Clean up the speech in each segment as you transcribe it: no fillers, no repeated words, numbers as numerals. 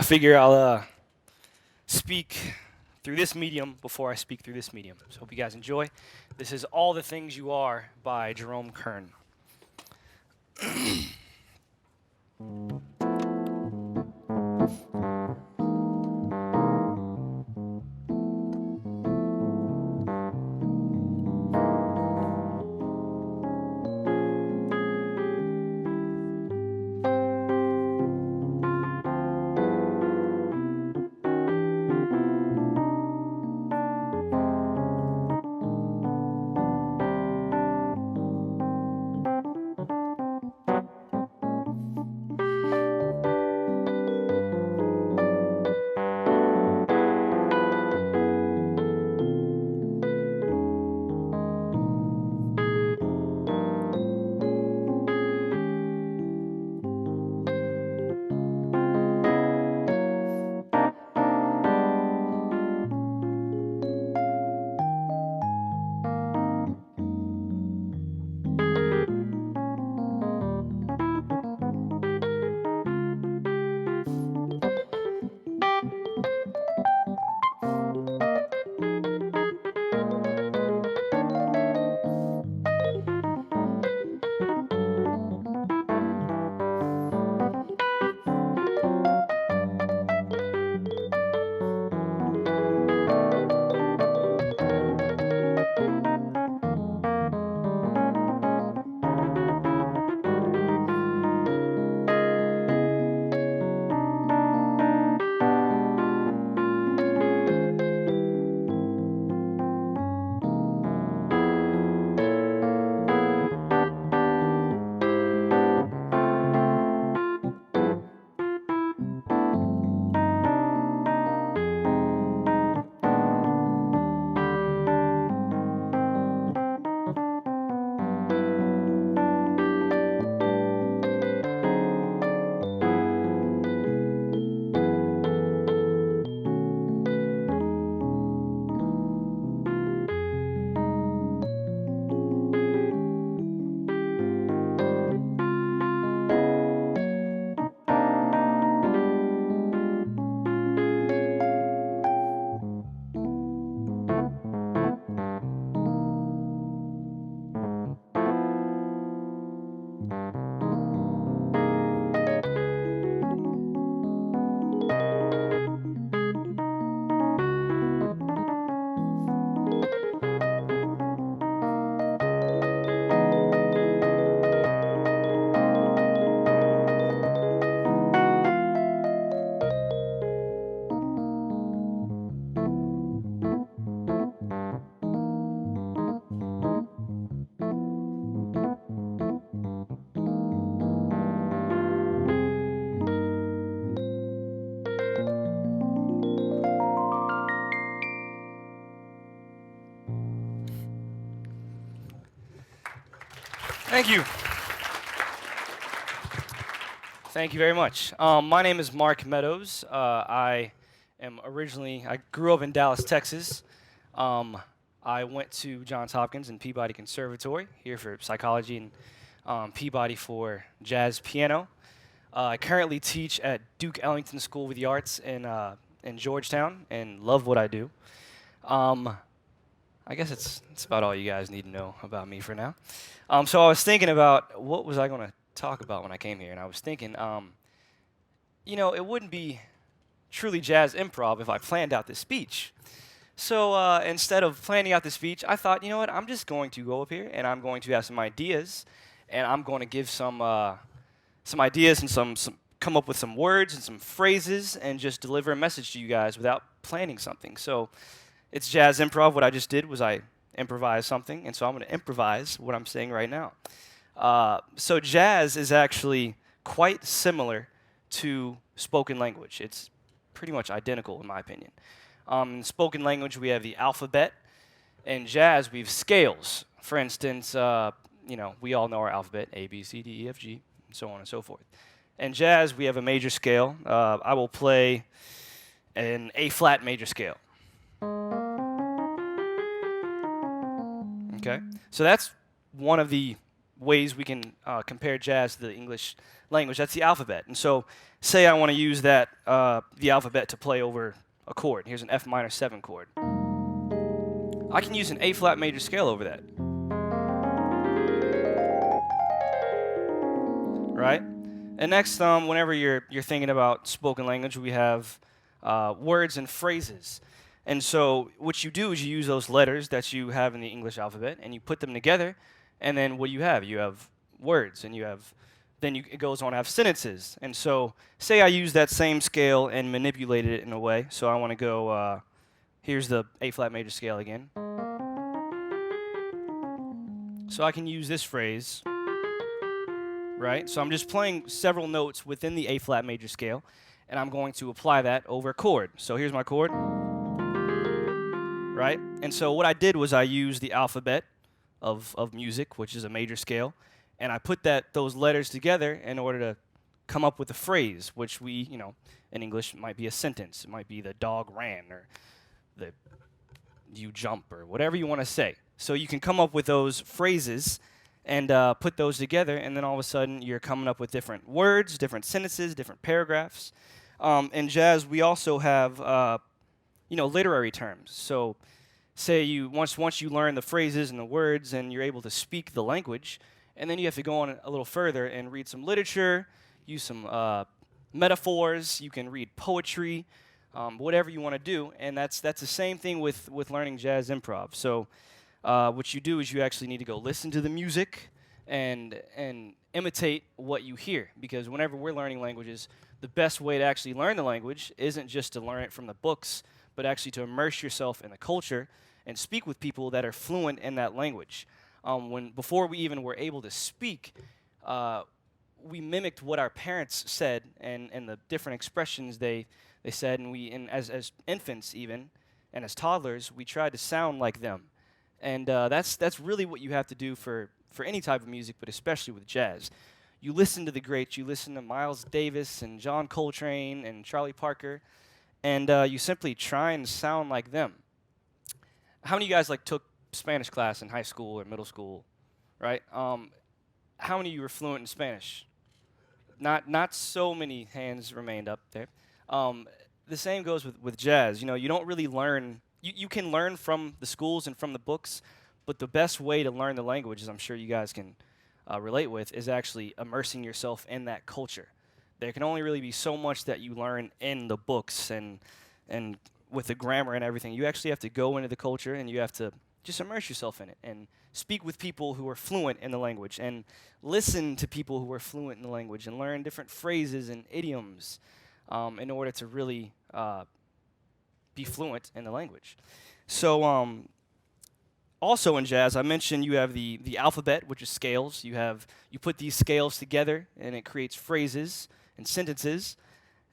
I figure I'll speak through this medium before I speak through this medium. So hope you guys enjoy. This is All the Things You Are by Jerome Kern. Thank you. Thank you very much. My name is Mark Meadows. I grew up in Dallas, Texas. I went to Johns Hopkins and Peabody Conservatory here for psychology and Peabody for jazz piano. I currently teach at Duke Ellington School of the Arts in Georgetown and love what I do. I guess it's about all you guys need to know about me for now. So I was thinking about what was I going to talk about when I came here, and I was thinking, it wouldn't be truly jazz improv if I planned out this speech. So instead of planning out the speech, I thought, you know what, I'm just going to go up here, and I'm going to have some ideas, and I'm going to give some ideas and some come up with some words and some phrases, and just deliver a message to you guys without planning something. So it's jazz improv. What I just did was I improvised something, and so I'm going to improvise what I'm saying right now. So jazz is actually quite similar to spoken language. It's pretty much identical, in my opinion. In spoken language, we have the alphabet. In jazz, we have scales. For instance, we all know our alphabet, A, B, C, D, E, F, G, and so on and so forth. In jazz, we have a major scale. I will play an A-flat major scale. Okay, so that's one of the ways we can compare jazz to the English language. That's the alphabet. And so, say I want to use that the alphabet to play over a chord. Here's an F minor 7 chord. I can use an A flat major scale over that. Right? And next, whenever you're thinking about spoken language, we have words and phrases. And so what you do is you use those letters that you have in the English alphabet, and you put them together, and then what do you have? You have words, and it goes on to have sentences. And so say I use that same scale and manipulated it in a way. So I want to go, here's the A flat major scale again. So I can use this phrase. Right? So I'm just playing several notes within the A flat major scale, and I'm going to apply that over a chord. So here's my chord. Right? And so what I did was I used the alphabet of music, which is a major scale, and I put those letters together in order to come up with a phrase, which we, in English might be a sentence. It might be the dog ran, or the you jump, or whatever you want to say. So you can come up with those phrases and put those together, and then all of a sudden you're coming up with different words, different sentences, different paragraphs. In jazz, we also have literary terms. So say once you learn the phrases and the words and you're able to speak the language, and then you have to go on a little further and read some literature, use some metaphors, you can read poetry, whatever you want to do, and that's the same thing with learning jazz improv. So what you do is you actually need to go listen to the music and imitate what you hear, because whenever we're learning languages, the best way to actually learn the language isn't just to learn it from the books, but actually to immerse yourself in the culture and speak with people that are fluent in that language. Before we even were able to speak, we mimicked what our parents said and the different expressions they said, and as infants even, and as toddlers, we tried to sound like them. And that's really what you have to do for any type of music, but especially with jazz. You listen to the greats. You listen to Miles Davis and John Coltrane and Charlie Parker, and you simply try and sound like them. How many of you guys took Spanish class in high school or middle school, right? How many of you were fluent in Spanish? Not so many hands remained up there. The same goes with jazz. You don't really learn. You can learn from the schools and from the books, but the best way to learn the language, as I'm sure you guys can relate with, is actually immersing yourself in that culture. There can only really be so much that you learn in the books and with the grammar and everything. You actually have to go into the culture, and you have to just immerse yourself in it and speak with people who are fluent in the language and listen to people who are fluent in the language and learn different phrases and idioms in order to really be fluent in the language. So also in jazz, I mentioned you have the alphabet, which is scales. You put these scales together, and it creates phrases and sentences.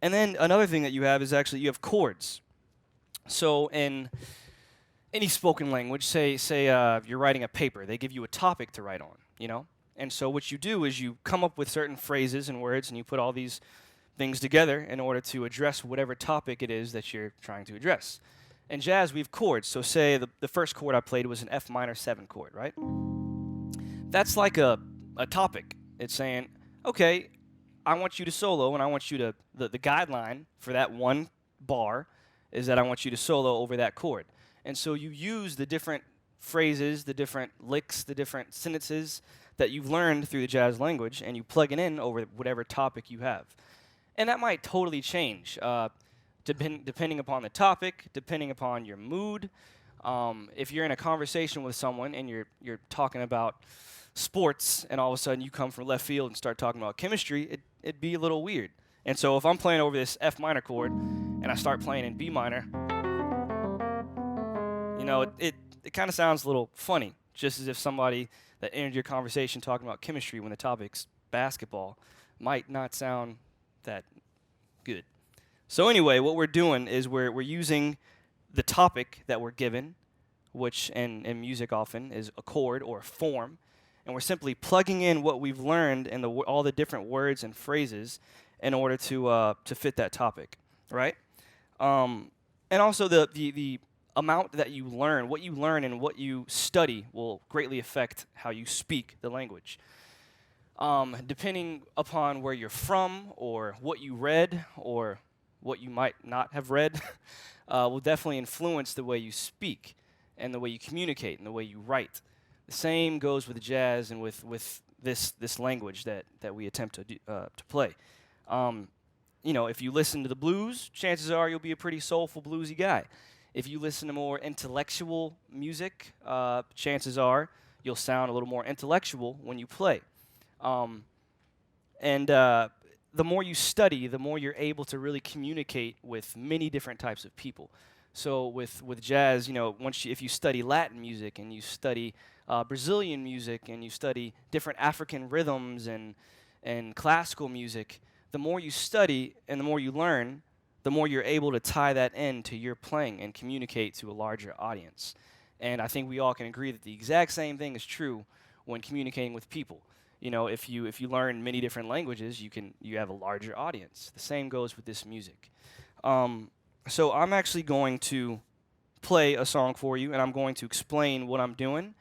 And then another thing that you have is actually you have chords. So in any spoken language, say you're writing a paper, they give you a topic to write on, And so what you do is you come up with certain phrases and words, and you put all these things together in order to address whatever topic it is that you're trying to address. In jazz, we have chords. So say the first chord I played was an F minor 7 chord, right? That's like a topic. It's saying, okay, I want you to solo, and I want you to, the guideline for that one bar is that I want you to solo over that chord. And so you use the different phrases, the different licks, the different sentences that you've learned through the jazz language, and you plug it in over whatever topic you have. And that might totally change depending upon the topic, depending upon your mood. If you're in a conversation with someone and you're talking about sports, and all of a sudden you come from left field and start talking about chemistry, it'd be a little weird. And so if I'm playing over this F minor chord and I start playing in B minor, it kind of sounds a little funny, just as if somebody that entered your conversation talking about chemistry when the topic's basketball might not sound that good. So anyway, what we're doing is we're using the topic that we're given, which in music often is a chord or a form, and we're simply plugging in what we've learned in all the different words and phrases in order to fit that topic, right? And also the amount that you learn, what you learn and what you study will greatly affect how you speak the language. depending upon where you're from or what you read or what you might not have read, will definitely influence the way you speak and the way you communicate and the way you write. The same goes with jazz and with this language that we attempt to play. Um, if you listen to the blues, chances are you'll be a pretty soulful bluesy guy. If you listen to more intellectual music, chances are you'll sound a little more intellectual when you play. Um, and the more you study, the more you're able to really communicate with many different types of people. So with jazz, if you study Latin music and you study Brazilian music and you study different African rhythms and classical music, the more you study and the more you learn, the more you're able to tie that in to your playing and communicate to a larger audience. And I think we all can agree that the exact same thing is true when communicating with people. If you learn many different languages, you have a larger audience. The same goes with this music. So I'm actually going to play a song for you, and I'm going to explain what I'm doing.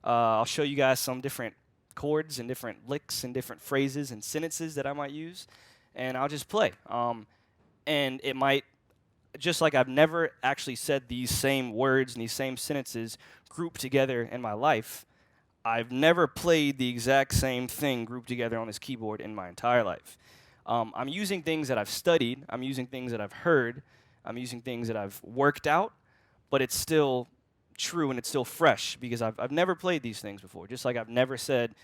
I'll show you guys some different chords and different licks and different phrases and sentences that I might use, and I'll just play. And it might, just like I've never actually said these same words and these same sentences grouped together in my life, I've never played the exact same thing grouped together on this keyboard in my entire life. I'm using things that I've studied, I'm using things that I've heard, I'm using things that I've worked out, but it's still true and it's still fresh because I've never played these things before, just like I've never said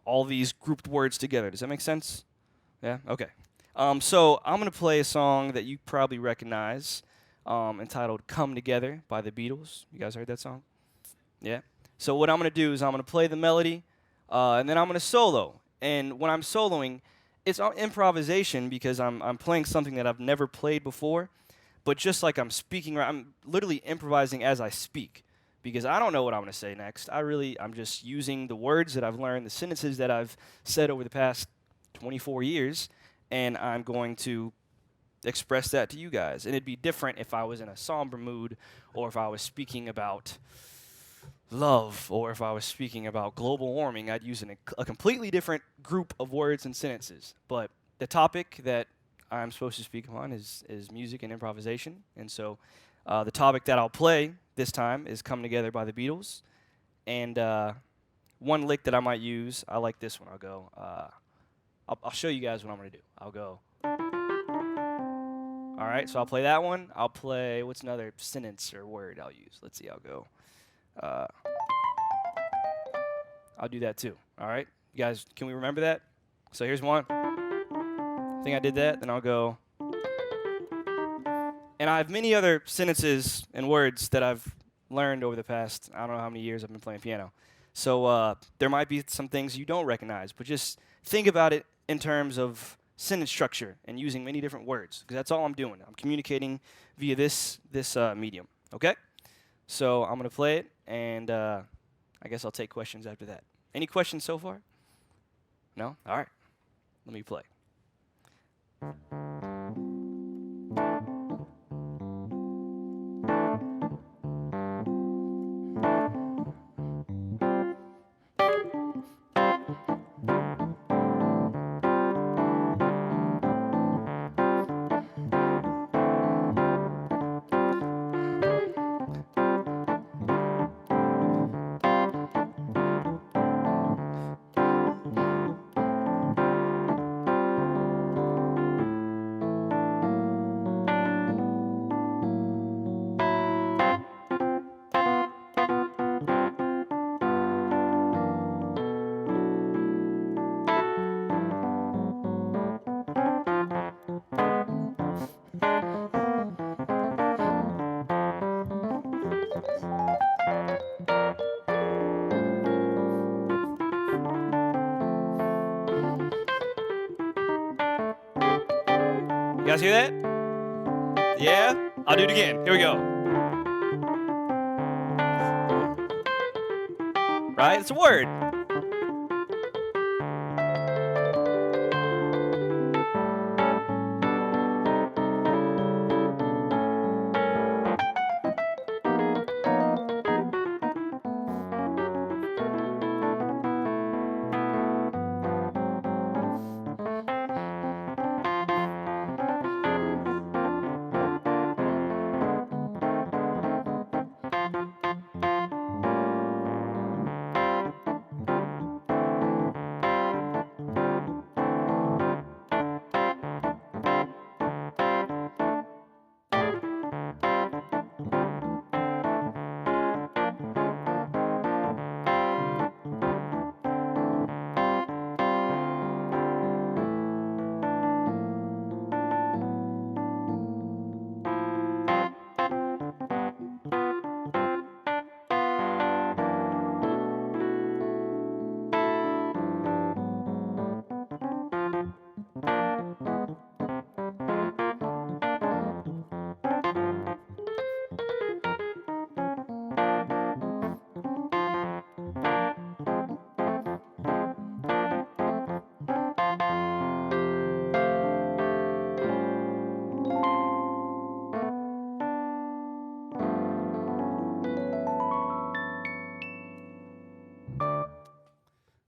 all these grouped words together. Does that make sense? Yeah? Okay. So I'm going to play a song that you probably recognize entitled Come Together by the Beatles. You guys heard that song? Yeah? So what I'm going to do is I'm going to play the melody, and then I'm going to solo. And when I'm soloing, it's improvisation because I'm playing something that I've never played before. But just like I'm speaking, I'm literally improvising as I speak because I don't know what I'm going to say next. I'm just using the words that I've learned, the sentences that I've said over the past 24 years, and I'm going to express that to you guys. And it'd be different if I was in a somber mood or if I was speaking about love, or if I was speaking about global warming, I'd use a completely different group of words and sentences. But the topic that I'm supposed to speak on is music and improvisation. And so the topic that I'll play this time is Come Together by the Beatles. And one lick that I might use, I like this one. I'll go, I'll show you guys what I'm going to do. I'll go. All right, so I'll play that one. I'll play, what's another sentence or word I'll use? Let's see, I'll go. I'll do that too. All right, you guys, can we remember that? So here's one. I think I did that. Then I'll go. And I have many other sentences and words that I've learned over the past, I don't know how many years I've been playing piano. So there might be some things you don't recognize, but just think about it in terms of sentence structure and using many different words, because that's all I'm doing. I'm communicating via this medium. Okay? So I'm going to play it, and I guess I'll take questions after that. Any questions so far? No? All right. Let me play. You guys hear that? Yeah? I'll do it again. Here we go. Right? It's a word.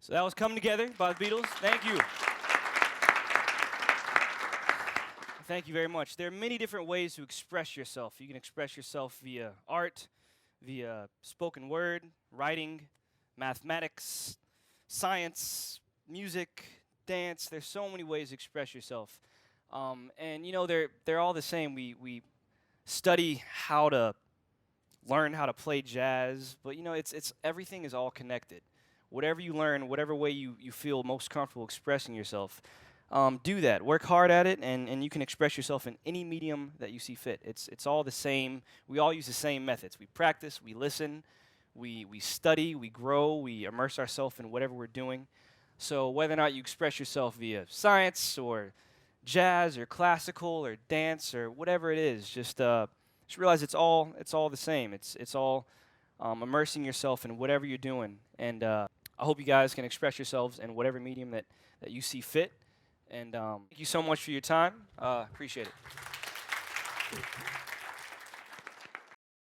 So that was Come Together by the Beatles. Thank you. Thank you very much. There are many different ways to express yourself. You can express yourself via art, via spoken word, writing, mathematics, science, music, dance. There's so many ways to express yourself. And you know, they're all the same. We study how to learn how to play jazz, but you know, it's everything is all connected. Whatever you learn, whatever way you feel most comfortable expressing yourself, do that. Work hard at it, and you can express yourself in any medium that you see fit. It's all the same. We all use the same methods. We practice, we listen, we study, we grow, we immerse ourselves in whatever we're doing. So whether or not you express yourself via science or jazz or classical or dance or whatever it is, just realize it's all the same. It's all immersing yourself in whatever you're doing. And I hope you guys can express yourselves in whatever medium that you see fit. And thank you so much for your time. Appreciate it.